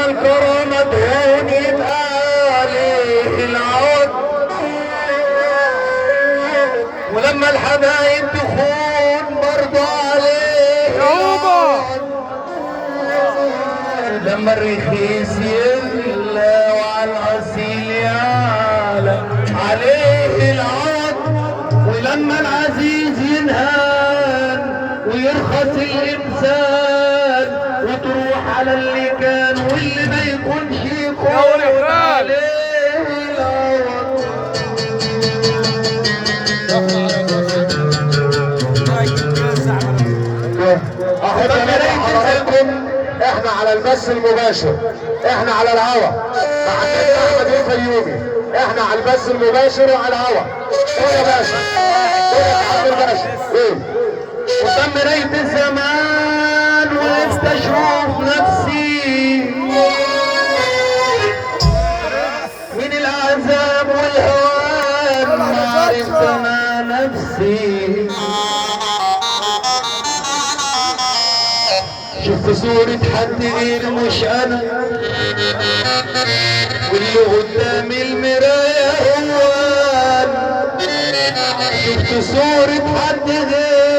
الكرامة تهون يبقى عليه العود، ولما الحبايب تخون برضو عليه العود، لما الرخيص يغلى وعلى الاصيل يعلى عليه العود، ولما العزيز ينهان ويرخص الانسان وتروح على اللي كان واللي ما يكونش يكون عليه العود. احب حضراتكم احنا على البث المباشر، احنا على الهوا مع النجم احمد الفيومي، احنا على البث المباشر وعلى الهوا. ايه يا باشا؟ ايه يا عبد الباشا؟ ايه؟ قدام مراية الزمان ولست اشوف نفسي من العذاب والهوان، ما عرفت انا نفسي. شفت صورة حد غير مش انا، واللي قدام المراية هو أنا. شفت صورة حد غير